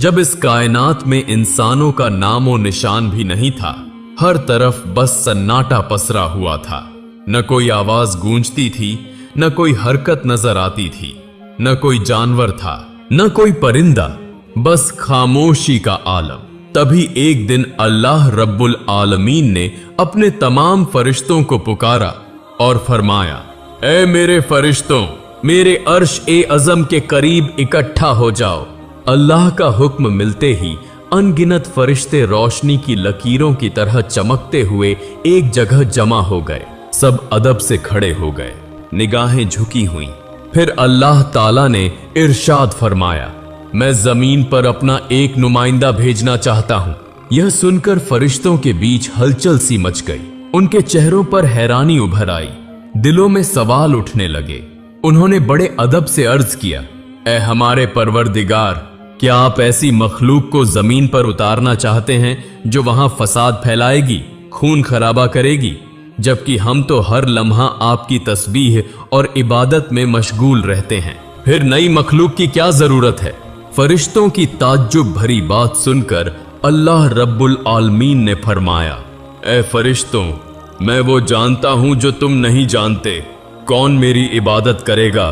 जब इस कायनात में इंसानों का नामो निशान भी नहीं था, हर तरफ बस सन्नाटा पसरा हुआ था। न कोई आवाज गूंजती थी, न कोई हरकत नजर आती थी, न कोई जानवर था, न कोई परिंदा, बस खामोशी का आलम। तभी एक दिन अल्लाह रब्बुल आलमीन ने अपने तमाम फरिश्तों को पुकारा और फरमाया, ऐ मेरे फरिश्तों, मेरे अर्श ए अज़म के करीब इकट्ठा हो जाओ। अल्लाह का हुक्म मिलते ही अनगिनत फरिश्ते रोशनी की लकीरों की तरह चमकते हुए एक जगह जमा हो गए। सब अदब से खड़े हो गए, निगाहें झुकी हुई। फिर अल्लाह ताला ने इरशाद फरमाया, मैं जमीन पर अपना एक नुमाइंदा भेजना चाहता हूं। यह सुनकर फरिश्तों के बीच हलचल सी मच गई। उनके चेहरों पर हैरानी उभर आई, दिलों में सवाल उठने लगे। उन्होंने बड़े अदब से अर्ज किया, ऐ हमारे परवरदिगार, क्या आप ऐसी मखलूक को जमीन पर उतारना चाहते हैं जो वहां फसाद फैलाएगी, खून खराबा करेगी, जबकि हम तो हर लम्हा आपकी तस्बीह और इबादत में मशगूल रहते हैं। फिर नई मखलूक की क्या जरूरत है? फरिश्तों की ताज्जुब भरी बात सुनकर अल्लाह रब्बुल आलमीन ने फरमाया, ऐ फरिश्तों, मैं वो जानता हूं जो तुम नहीं जानते। कौन मेरी इबादत करेगा,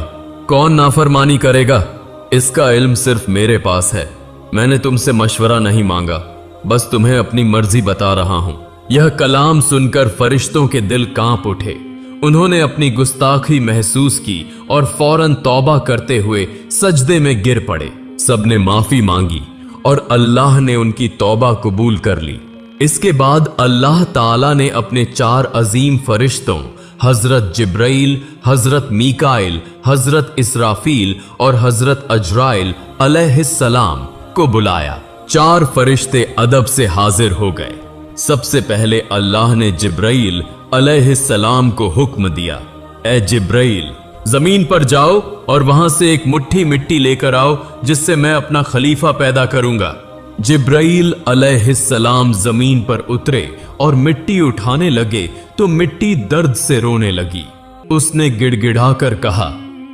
कौन नाफरमानी करेगा, इसका इल्म सिर्फ मेरे पास है। मैंने तुमसे मशवरा नहीं मांगा, बस तुम्हें अपनी मर्जी बता रहा हूं। यह कलाम सुनकर फरिश्तों के दिल कांप उठे। उन्होंने अपनी गुस्ताखी महसूस की और फौरन तौबा करते हुए सजदे में गिर पड़े। सबने माफी मांगी और अल्लाह ने उनकी तौबा कबूल कर ली। इसके बाद अल्लाह ताला ने अपने 4 अजीम फरिश्तों हजरत जिब्राइल, हजरत मीकाइल, हजरत इसराफील और हजरत अजराइल अलैहिस्सलाम को बुलाया। 4 फरिश्ते अदब से हाजिर हो गए। सबसे पहले अल्लाह ने जिब्राइल अलैहिस्सलाम को हुक्म दिया, ऐ जिब्राइल, जमीन पर जाओ और वहां से एक मुट्ठी मिट्टी लेकर आओ जिससे मैं अपना खलीफा पैदा करूंगा। जिब्राइल अलैहिस्सलाम जमीन पर उतरे और मिट्टी उठाने लगे तो मिट्टी दर्द से रोने लगी। उसने गिड़गिड़ाकर कहा,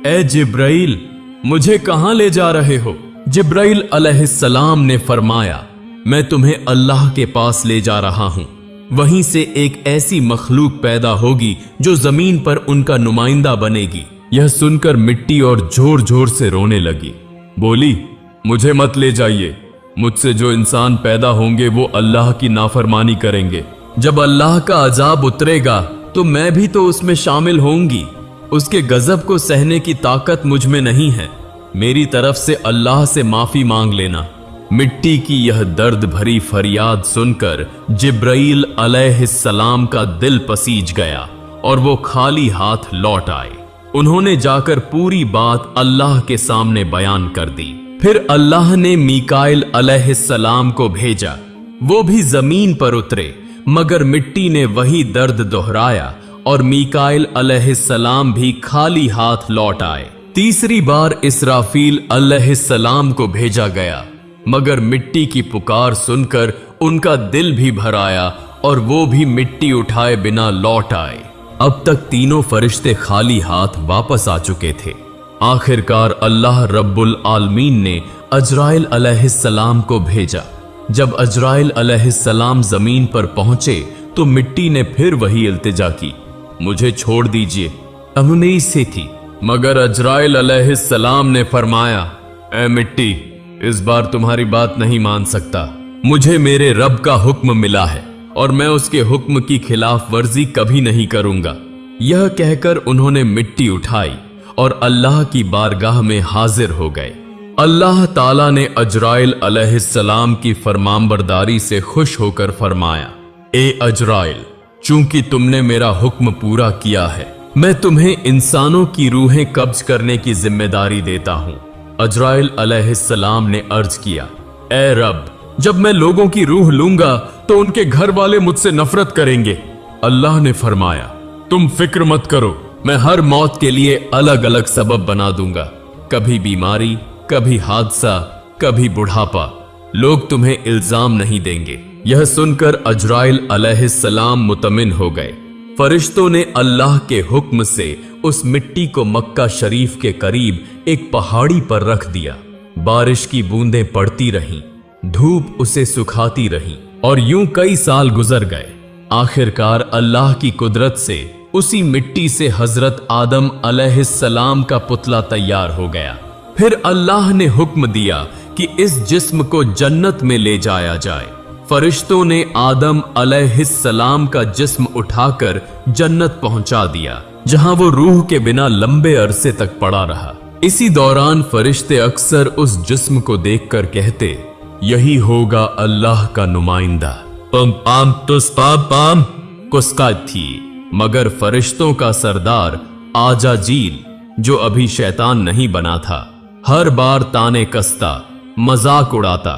ऐ जिब्राइल, मुझे कहां ले जा रहे हो? जिब्राइल अलैहिस्सलाम ने फरमाया, मैं तुम्हें अल्लाह के पास ले जा रहा हूं। वहीं से एक ऐसी मखलूक पैदा होगी जो जमीन पर उनका नुमाइंदा बनेगी। यह सुनकर मिट्टी और जोर जोर से रोने लगी। बोली, मुझे मत ले जाइए। मुझसे जो इंसान पैदा होंगे वो अल्लाह की नाफरमानी करेंगे। जब अल्लाह का अजाब उतरेगा तो मैं भी तो उसमें शामिल होंगी। उसके गजब को सहने की ताकत मुझ में नहीं है। मेरी तरफ से अल्लाह से माफी मांग लेना। मिट्टी की यह दर्द भरी फरियाद सुनकर जिब्राइल अलैहिस्सलाम का दिल पसीज गया और वो खाली हाथ लौट आए। उन्होंने जाकर पूरी बात अल्लाह के सामने बयान कर दी। फिर अल्लाह ने मीकाइल अलैहिस्सलाम को भेजा। वो भी जमीन पर उतरे, मगर मिट्टी ने वही दर्द दोहराया और मीकाइल अलैहिस्सलाम भी खाली हाथ लौट आए। तीसरी बार इसराफील अलैहिस्सलाम को भेजा गया, मगर मिट्टी की पुकार सुनकर उनका दिल भी भर आया और वो भी मिट्टी उठाए बिना लौट आए। अब तक तीनों फरिश्ते खाली हाथ वापस आ चुके थे। आखिरकार अल्लाह रब्बुल आलमीन ने अजराइल अलैहिस्सलाम को भेजा। जब अजराइल अलैहिस्सलाम जमीन पर पहुंचे तो मिट्टी ने फिर वही इल्तिजा की, मुझे छोड़ दीजिए, अमुनीस से थी। मगर अजराइल अलैहिस्सलाम ने फरमाया, ऐ मिट्टी, इस बार तुम्हारी बात नहीं मान सकता। मुझे मेरे रब का हुक्म मिला है और मैं उसके हुक्म की खिलाफ वर्जी कभी नहीं करूंगा। यह कहकर उन्होंने मिट्टी उठाई और अल्लाह की बारगाह में हाजिर हो गए। अल्लाह ताला ने अजराइल अलैहिस्सलाम की फरमानबरदारी से खुश होकर फरमाया, ए अजराइल, चूंकि तुमने मेरा हुक्म पूरा किया है, मैं तुम्हें इंसानों की रूहें कब्ज करने की जिम्मेदारी देता हूं। अजराइल अलैहिस्सलाम ने अर्ज किया, ए रब, जब मैं लोगों की रूह लूंगा तो उनके घर वाले मुझसे नफरत करेंगे। अल्लाह ने फरमाया, तुम फिक्र मत करो, मैं हर मौत के लिए अलग अलग सबब बना दूंगा। कभी बीमारी, कभी हादसा, कभी बुढ़ापा। लोग तुम्हें इल्जाम नहीं देंगे। यह सुनकर अजराइल अलैहिस्सलाम मुतमिन हो गए। फरिश्तों ने अल्लाह के हुक्म से उस मिट्टी को मक्का शरीफ के करीब एक पहाड़ी पर रख दिया। बारिश की बूंदें पड़ती रहीं, धूप उसे सुखाती रही और यूं कई साल गुजर गए। आखिरकार अल्लाह की कुदरत से उसी मिट्टी से हजरत आदम अलैहिस्सलाम का पुतला तैयार हो गया। फिर अल्लाह ने हुक्म दिया कि इस जिस्म को जन्नत में ले जाया जाए। फरिश्तों ने आदम अलैहिस्सलाम का जिस्म उठाकर जन्नत पहुंचा दिया, जहां वो रूह के बिना लंबे अरसे तक पड़ा रहा। इसी दौरान फरिश्ते अक्सर उस जिस्म को देखकर कहते, यही होगा अल्लाह का नुमाइंदा। पम पाम तुस पाम पाम कुस्का थी, मगर फरिश्तों का सरदार आजाजील, जो अभी शैतान नहीं बना था, हर बार ताने कसता, मजाक उड़ाता।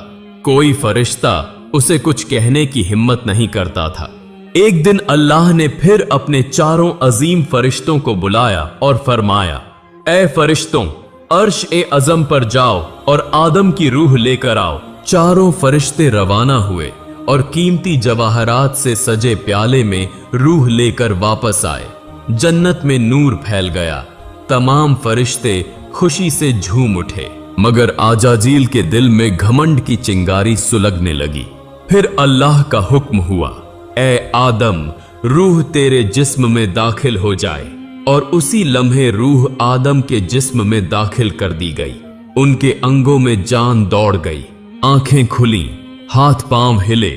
कोई फरिश्ता उसे कुछ कहने की हिम्मत नहीं करता था। एक दिन अल्लाह ने फिर अपने चारों अजीम फरिश्तों को बुलाया और फरमाया, ए फरिश्तों, अर्श ए अजम पर जाओ और आदम की रूह लेकर आओ। चारों फरिश्ते रवाना हुए और कीमती जवाहरात से सजे प्याले में रूह लेकर वापस आए। जन्नत में नूर फैल गया। तमाम फरिश्ते खुशी से झूम उठे, मगर आजाजील के दिल में घमंड की चिंगारी सुलगने लगी। फिर अल्लाह का हुक्म हुआ, ए आदम, रूह तेरे जिस्म में दाखिल हो जाए। और उसी लम्हे रूह आदम के जिस्म में दाखिल कर दी गई। उनके अंगों में जान दौड़ गई, आंखें खुली, हाथ पांव हिले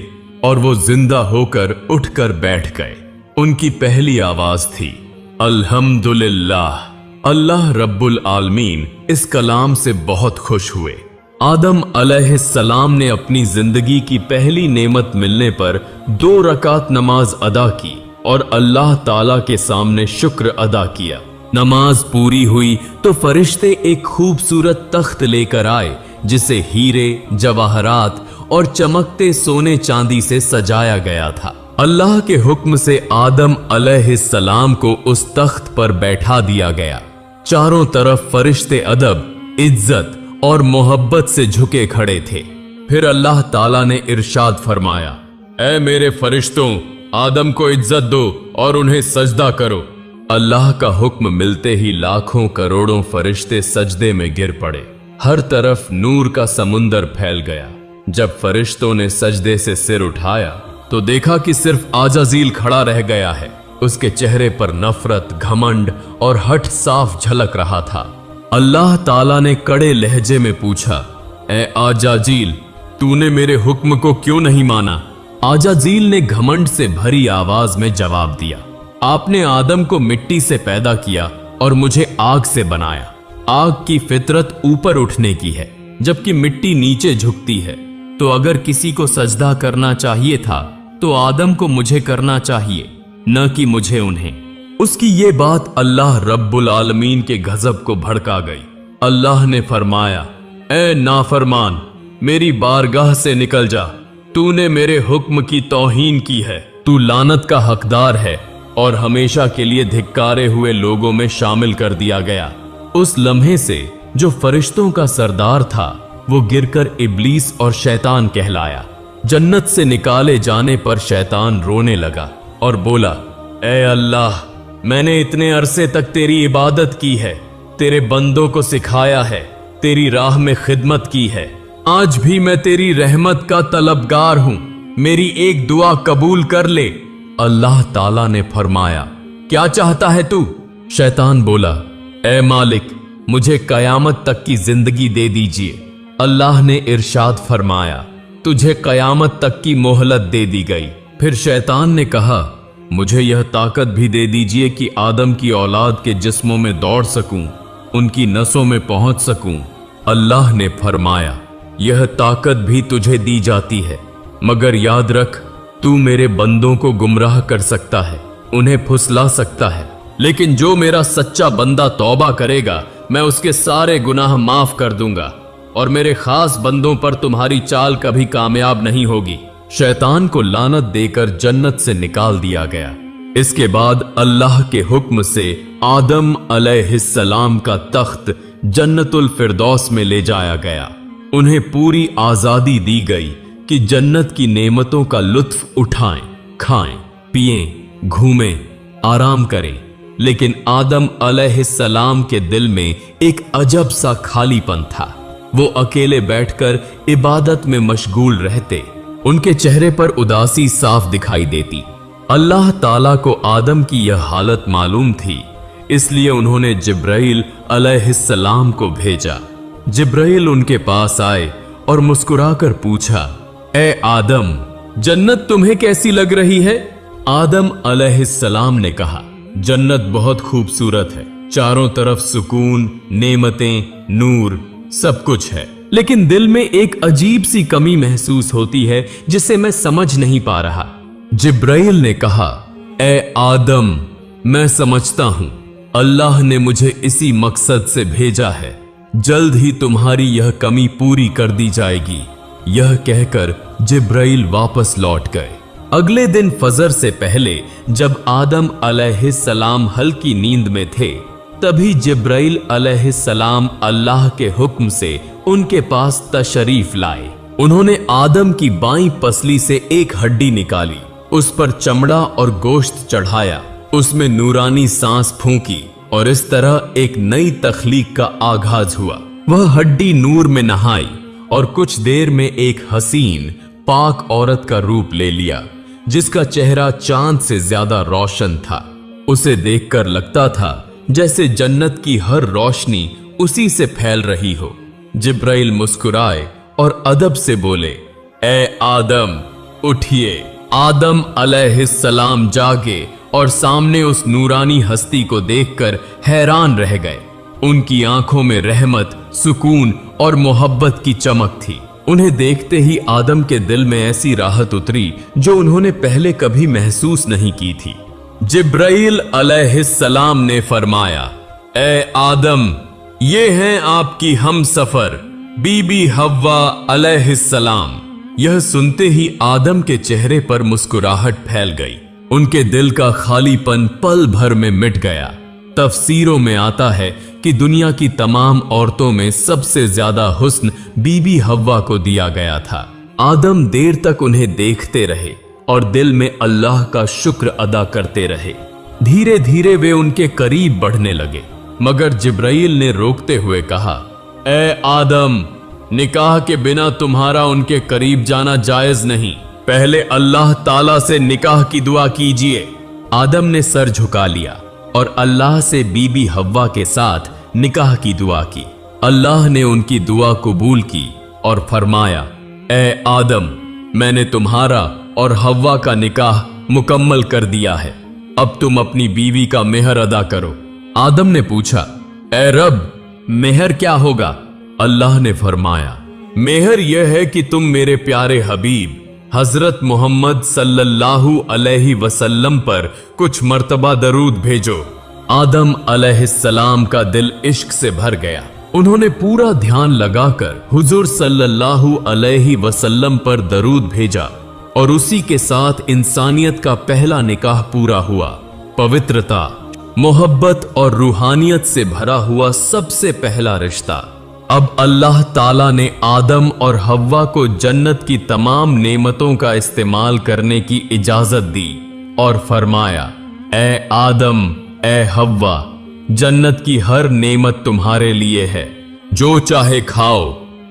और वो जिंदा होकर उठकर बैठ गए। उनकी पहली आवाज थी, अल्हम्दुलिल्लाह। अल्लाह रब्बुल आलमीन इस कलाम से बहुत खुश हुए। आदम अलैहिस्सलाम ने अपनी जिंदगी की पहली नेमत मिलने पर 2 रकात नमाज अदा की और अल्लाह ताला के सामने शुक्र अदा किया। नमाज पूरी हुई तो फरिश्ते एक खूबसूरत तख्त लेकर आए, जिसे हीरे, जवाहरात और चमकते सोने चांदी से सजाया गया था। अल्लाह के हुक्म से आदम अलैहिस्सलाम को उस तख्त पर बैठा दिया गया। चारों तरफ फरिश्ते अदब, इज्जत और मोहब्बत से झुके खड़े थे। फिर अल्लाह ताला ने इरशाद फरमाया, ऐ मेरे फरिश्तों, आदम को इज्जत दो और उन्हें सजदा करो। अल्लाह का हुक्म मिलते ही लाखों करोड़ों फरिश्ते सजदे में गिर पड़े। हर तरफ नूर का समुंदर फैल गया। जब फरिश्तों ने सजदे से सिर उठाया तो देखा कि सिर्फ आजाजील खड़ा रह गया है। उसके चेहरे पर नफरत, घमंड और हठ साफ झलक रहा था। अल्लाह ताला ने कड़े लहजे में पूछा, ए आजाजील, तूने मेरे हुक्म को क्यों नहीं माना? आजाजील ने घमंड से भरी आवाज में जवाब दिया, आपने आदम को मिट्टी से पैदा किया और मुझे आग से बनाया। आग की फितरत ऊपर उठने की है, जबकि मिट्टी नीचे झुकती है। तो अगर किसी को सजदा करना चाहिए था तो आदम को मुझे करना चाहिए, न कि मुझे उन्हें। उसकी ये बात अल्लाह रब्बुल आलमीन के गजब को भड़का गई। अल्लाह ने फरमाया, ए नाफरमान, मेरी बारगाह से निकल जा। तूने मेरे हुक्म की तौहीन की है। तू लानत का हकदार है और हमेशा के लिए धिक्कारे हुए लोगों में शामिल कर दिया गया। उस लम्हे से जो फरिश्तों का सरदार था, वो गिरकर इब्लीस और शैतान कहलाया। जन्नत से निकाले जाने पर शैतान रोने लगा और बोला, ए अल्लाह, मैंने इतने अरसे तक तेरी इबादत की है, तेरे बंदों को सिखाया है, तेरी राह में खिदमत की है। आज भी मैं तेरी रहमत का तलबगार हूं, मेरी एक दुआ कबूल कर ले। अल्लाह ताला ने फरमाया, क्या चाहता है तू? शैतान बोला, ए मालिक, मुझे कयामत तक की जिंदगी दे दीजिए। अल्लाह ने इरशाद फरमाया, तुझे कयामत तक की मोहलत दे दी गई। फिर शैतान ने कहा, मुझे यह ताकत भी दे दीजिए कि आदम की औलाद के जिस्मों में दौड़ सकूं, उनकी नसों में पहुंच सकूं। अल्लाह ने फरमाया, यह ताकत भी तुझे दी जाती है, मगर याद रख, तू मेरे बंदों को गुमराह कर सकता है, उन्हें फुसला सकता है, लेकिन जो मेरा सच्चा बंदा तौबा करेगा, मैं उसके सारे गुनाह माफ कर दूंगा और मेरे खास बंदों पर तुम्हारी चाल कभी कामयाब नहीं होगी। शैतान को लानत देकर जन्नत से निकाल दिया गया। इसके बाद अल्लाह के हुक्म से आदम अलैहिस्सलाम का तख्त जन्नतुल फिरदौस में ले जाया गया। उन्हें पूरी आजादी दी गई कि जन्नत की नेमतों का लुत्फ उठाएं, खाएं, पिएं, घूमें, आराम करें। लेकिन आदम अलैहिस्सलाम के दिल में एक अजब सा खालीपन था। वो अकेले बैठकर इबादत में मशगूल रहते। उनके चेहरे पर उदासी साफ दिखाई देती। अल्लाह ताला को आदम की यह हालत मालूम थी, इसलिए उन्होंने जिब्राइल अलैहिस्सलाम को भेजा। जिब्राइल उनके पास आए और मुस्कुराकर पूछा, ए आदम, जन्नत तुम्हें कैसी लग रही है? आदम अलैहिस्सलाम ने कहा, जन्नत बहुत खूबसूरत है, चारों तरफ सुकून, नेमतें, नूर, सब कुछ है, लेकिन दिल में एक अजीब सी कमी महसूस होती है जिसे मैं समझ नहीं पा रहा। जिब्राइल ने कहा, ए आदम, मैं समझता हूं, अल्लाह ने मुझे इसी मकसद से भेजा है, जल्द ही तुम्हारी यह कमी पूरी कर दी जाएगी। यह कहकर जिब्राइल वापस लौट गए। अगले दिन फजर से पहले जब आदम अलैहिस्सलाम हल्की नींद में थे, तभी जिब्राइल अलैहिस्सलाम अल्लाह के हुक्म से उनके पास तशरीफ लाए। उन्होंने आदम की बाईं पसली से एक हड्डी निकाली, उस पर चमड़ा और गोश्त चढ़ाया, उसमें नूरानी सांस फूंकी और इस तरह एक नई तख्लीक का आगाज हुआ। वह हड्डी नूर में नहाई और कुछ देर में एक हसीन पाक औरत का रूप ले लिया, जिसका चेहरा चांद से ज्यादा रोशन था। उसे देखकर लगता था जैसे जन्नत की हर रोशनी उसी से फैल रही हो। जिब्राइल मुस्कुराए और अदब से बोले, ए आदम, उठिए। आदम अलैहिस्सलाम जागे और सामने उस नूरानी हस्ती को देखकर हैरान रह गए। उनकी आंखों में रहमत, सुकून और मोहब्बत की चमक थी। उन्हें देखते ही आदम के दिल में ऐसी राहत उतरी जो उन्होंने पहले कभी महसूस नहीं की थी। जिब्राइल अलैहिस्सलाम ने फरमाया, ए आदम, ये हैं आपकी हम सफर बीबी हव्वा अलैहिस्सलाम। यह सुनते ही आदम के चेहरे पर मुस्कुराहट फैल गई। उनके दिल का खालीपन पल भर में मिट गया। तफसीरों में आता है कि दुनिया की तमाम औरतों में सबसे ज्यादा हुस्न बीबी हव्वा को दिया गया था। आदम देर तक उन्हें देखते रहे और दिल में अल्लाह का शुक्र अदा करते रहे। धीरे धीरे वे उनके करीब बढ़ने लगे, मगर जिब्राइल ने रोकते हुए कहा, ए आदम, निकाह के बिना तुम्हारा उनके करीब जाना जायज नहीं। पहले अल्लाह ताला से निकाह की दुआ कीजिए। आदम ने सर झुका लिया और अल्लाह से बीबी हव्वा के साथ निकाह की दुआ की। अल्लाह ने उनकी दुआ कबूल की और फरमाया, ए आदम, मैंने तुम्हारा और हव्वा का निकाह मुकम्मल कर दिया है। अब तुम अपनी बीवी का मेहर अदा करो। आदम ने पूछा, ए रब, मेहर क्या होगा? अल्लाह ने फरमाया, मेहर यह है कि तुम मेरे प्यारे हबीब हजरत मोहम्मद सल्लल्लाहु अलैहि वसल्लम पर कुछ मर्तबा दरूद भेजो। आदम अलैहिस्सलाम का दिल इश्क से भर गया। उन्होंने पूरा ध्यान लगाकर हुजूर सल्लल्लाहु अलैहि वसल्लम पर दरूद भेजा और उसी के साथ इंसानियत का पहला निकाह पूरा हुआ। पवित्रता, मोहब्बत और रूहानियत से भरा हुआ सबसे पहला रिश्ता। अब अल्लाह ताला ने आदम और हव्वा को जन्नत की तमाम नेमतों का इस्तेमाल करने की इजाजत दी और फरमाया, ए आदम, ए हव्वा, जन्नत की हर नेमत तुम्हारे लिए है, जो चाहे खाओ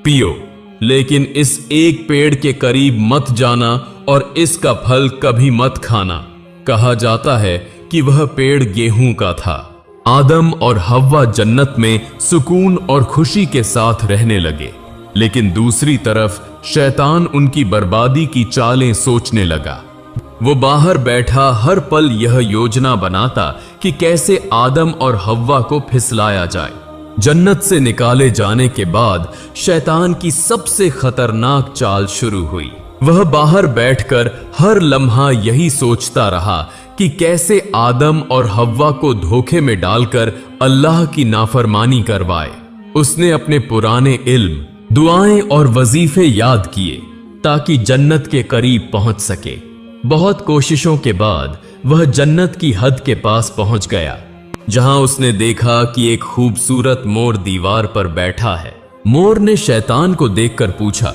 पियो, लेकिन इस एक पेड़ के करीब मत जाना और इसका फल कभी मत खाना। कहा जाता है कि वह पेड़ गेहूं का था। आदम और हव्वा जन्नत में सुकून और खुशी के साथ रहने लगे, लेकिन दूसरी तरफ शैतान उनकी बर्बादी की चालें सोचने लगा। वो बाहर बैठा हर पल यह योजना बनाता कि कैसे आदम और हव्वा को फिसलाया जाए। जन्नत से निकाले जाने के बाद शैतान की सबसे खतरनाक चाल शुरू हुई। वह बाहर बैठकर हर लम्हा यही सोचता रहा कि कैसे आदम और हव्वा को धोखे में डालकर अल्लाह की नाफरमानी करवाए। उसने अपने पुराने इल्म, दुआएं और वजीफे याद किए ताकि जन्नत के करीब पहुंच सके। बहुत कोशिशों के बाद वह जन्नत की हद के पास पहुंच गया, जहां उसने देखा कि एक खूबसूरत मोर दीवार पर बैठा है। मोर ने शैतान को देखकर पूछा,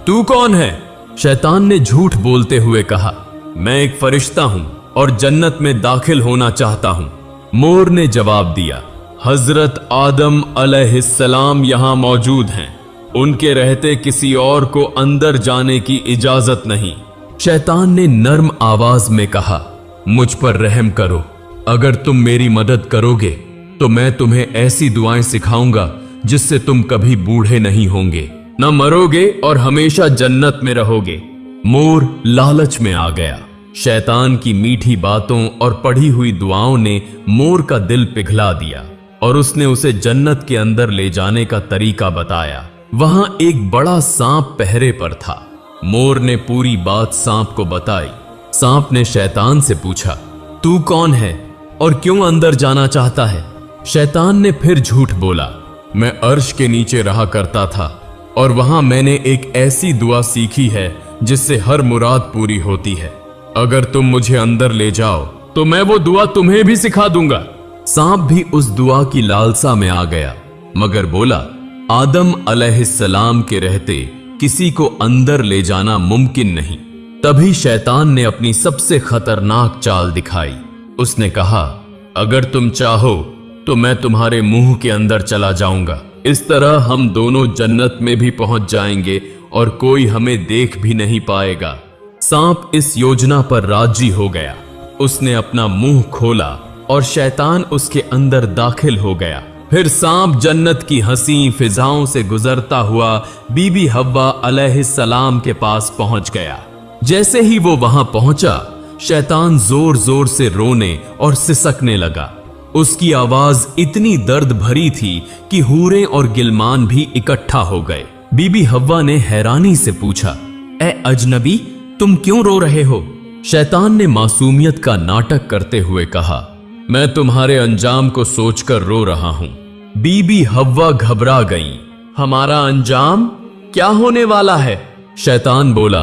तू कौन है? शैतान ने झूठ बोलते हुए कहा, मैं एक फरिश्ता हूं और जन्नत में दाखिल होना चाहता हूं। मोर ने जवाब दिया, हजरत आदम अलैहिस्सलाम यहां मौजूद हैं। उनके रहते किसी और को अंदर जाने की इजाजत नहीं। शैतान ने नर्म आवाज में कहा, मुझ पर रहम करो, अगर तुम मेरी मदद करोगे तो मैं तुम्हें ऐसी दुआएं सिखाऊंगा जिससे तुम कभी बूढ़े नहीं होंगे, न मरोगे और हमेशा जन्नत में रहोगे। मोर लालच में आ गया। शैतान की मीठी बातों और पढ़ी हुई दुआओं ने मोर का दिल पिघला दिया और उसने उसे जन्नत के अंदर ले जाने का तरीका बताया। वहां एक बड़ा सांप पहरे पर था। मोर ने पूरी बात सांप को बताई। सांप ने शैतान से पूछा, तू कौन है और क्यों अंदर जाना चाहता है? शैतान ने फिर झूठ बोला, मैं अर्श के नीचे रहा करता था और वहां मैंने एक ऐसी दुआ सीखी है जिससे हर मुराद पूरी होती है। अगर तुम मुझे अंदर ले जाओ तो मैं वो दुआ तुम्हें भी सिखा दूंगा। सांप भी उस दुआ की लालसा में आ गया, मगर बोला, आदम अलैहिस्सलाम के रहते किसी को अंदर ले जाना मुमकिन नहीं। तभी शैतान ने अपनी सबसे खतरनाक चाल दिखाई। उसने कहा, अगर तुम चाहो तो मैं तुम्हारे मुंह के अंदर चला जाऊंगा। इस तरह हम दोनों जन्नत में भी पहुंच जाएंगे और कोई हमें देख भी नहीं पाएगा। सांप इस योजना पर राजी हो गया। उसने अपना मुंह खोला और शैतान उसके अंदर दाखिल हो गया। फिर सांप जन्नत की हंसी फिजाओं से गुजरता हुआ बीबी हव्वा अलैहिस्सलाम के पास पहुंच गया। जैसे ही वो वहां पहुंचा, शैतान जोर जोर से रोने और सिसकने लगा। उसकी आवाज इतनी दर्द भरी थी कि हूरें और गिलमान भी इकट्ठा हो गए। बीबी हव्वा ने हैरानी से पूछा, ए अजनबी, तुम क्यों रो रहे हो? शैतान ने मासूमियत का नाटक करते हुए कहा, मैं तुम्हारे अंजाम को सोचकर रो रहा हूं। बीबी हव्वा घबरा गईं। हमारा अंजाम क्या होने वाला है? शैतान बोला,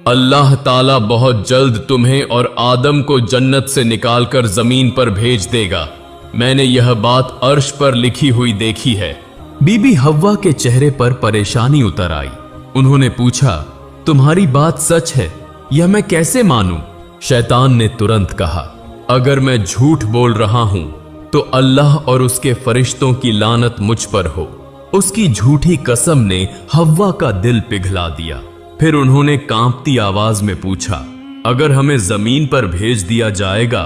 अल्लाह ताला बहुत जल्द तुम्हें और आदम को जन्नत से निकालकर जमीन पर भेज देगा। मैंने यह बात अर्श पर लिखी हुई देखी है। बीबी हव्वा के चेहरे पर परेशानी उतर आई। उन्होंने पूछा, तुम्हारी बात सच है? यह मैं कैसे मानूं? शैतान ने तुरंत कहा, अगर मैं झूठ बोल रहा हूं तो अल्लाह और उसके फरिश्तों की लानत मुझ पर हो। उसकी झूठी कसम ने हव्वा का दिल पिघला दिया। फिर उन्होंने कांपती आवाज में पूछा, अगर हमें जमीन पर भेज दिया जाएगा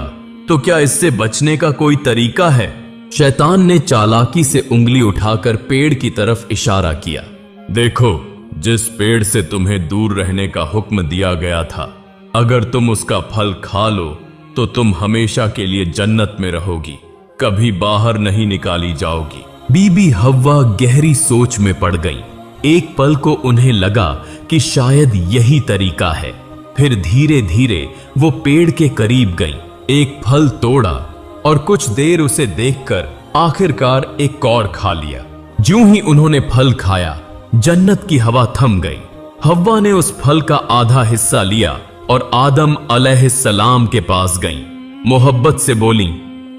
तो क्या इससे बचने का कोई तरीका है? शैतान ने चालाकी से उंगली उठाकर पेड़ की तरफ इशारा किया। देखो, जिस पेड़ से तुम्हें दूर रहने का हुक्म दिया गया था, अगर तुम उसका फल खा लो तो तुम हमेशा के लिए जन्नत में रहोगी, कभी बाहर नहीं निकाली जाओगी। बीबी हव्वा गहरी सोच में पड़ गई। एक पल को उन्हें लगा कि शायद यही तरीका है। फिर धीरे धीरे वो पेड़ के करीब गई, एक फल तोड़ा और कुछ देर उसे देखकर आखिरकार एक कौर खा लिया। ज्यों ही उन्होंने फल खाया, जन्नत की हवा थम गई। हव्वा ने उस फल का आधा हिस्सा लिया और आदम अलैहिस्सलाम के पास गईं। मोहब्बत से बोली,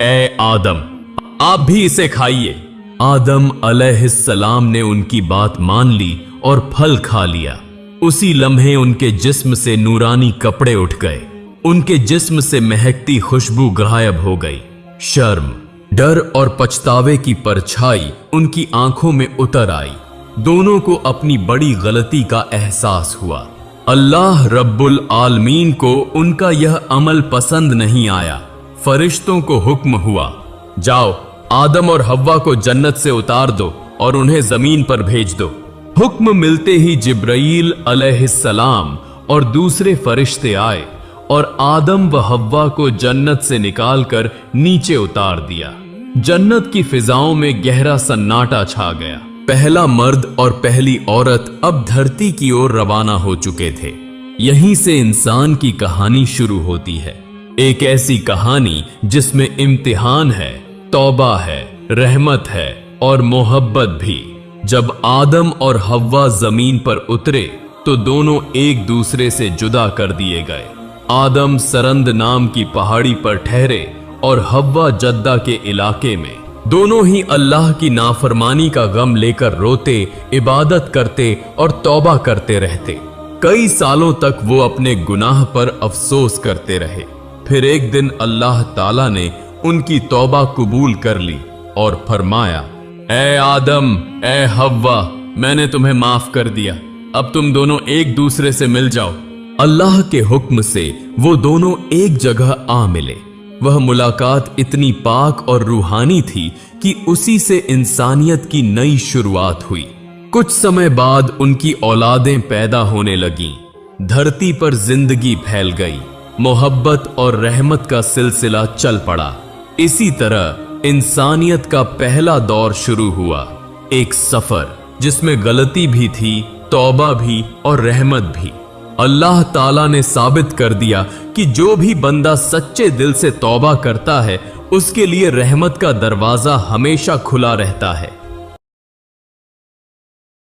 ए आदम, आप भी इसे खाइए। आदम अलैहिस्सलाम ने उनकी बात मान ली और फल खा लिया। उसी लम्हे उनके जिस्म से नूरानी कपड़े उठ गए। उनके जिस्म से महकती खुशबू गायब हो गई। शर्म, डर और पछतावे की परछाई उनकी आंखों में उतर आई। दोनों को अपनी बड़ी गलती का एहसास हुआ। अल्लाह रब्बुल आलमीन को उनका यह अमल पसंद नहीं आया। फरिश्तों को हुक्म हुआ, जाओ आदम और हव्वा को जन्नत से उतार दो और उन्हें जमीन पर भेज दो। हुक्म मिलते ही जिब्राईल अलैहिस्सलाम और दूसरे फरिश्ते आए और आदम व हव्वा को जन्नत से निकालकर नीचे उतार दिया। जन्नत की फिजाओं में गहरा सन्नाटा छा गया। पहला मर्द और पहली औरत अब धरती की ओर रवाना हो चुके थे। यहीं से इंसान की कहानी शुरू होती है। एक ऐसी कहानी जिसमें इम्तिहान है, तौबा है, रहमत है और मोहब्बत भी। जब आदम और हव्वा जमीन पर उतरे तो दोनों एक दूसरे से जुदा कर दिए गए। आदम सरंद नाम की पहाड़ी पर ठहरे और हव्वा जद्दा के इलाके में। दोनों ही अल्लाह की नाफरमानी का गम लेकर रोते, इबादत करते और तौबा करते रहते। कई सालों तक वो अपने गुनाह पर अफसोस करते रहे। फिर एक दिन अल्लाह ताला ने उनकी तौबा कबूल कर ली और फरमाया, ए आदम, ए हव्वा, मैंने तुम्हें माफ कर दिया, अब तुम दोनों एक दूसरे से मिल जाओ। अल्लाह के हुक्म से वो दोनों एक जगह आ मिले। वह मुलाकात इतनी पाक और रूहानी थी कि उसी से इंसानियत की नई शुरुआत हुई। कुछ समय बाद उनकी औलादें पैदा होने लगीं। धरती पर जिंदगी फैल गई। मोहब्बत और रहमत का सिलसिला चल पड़ा। इसी तरह इंसानियत का पहला दौर शुरू हुआ, एक सफर जिसमें गलती भी थी, तौबा भी और रहमत भी। अल्लाह ताला ने साबित कर दिया कि जो भी बंदा सच्चे दिल से तौबा करता है उसके लिए रहमत का दरवाजा हमेशा खुला रहता है।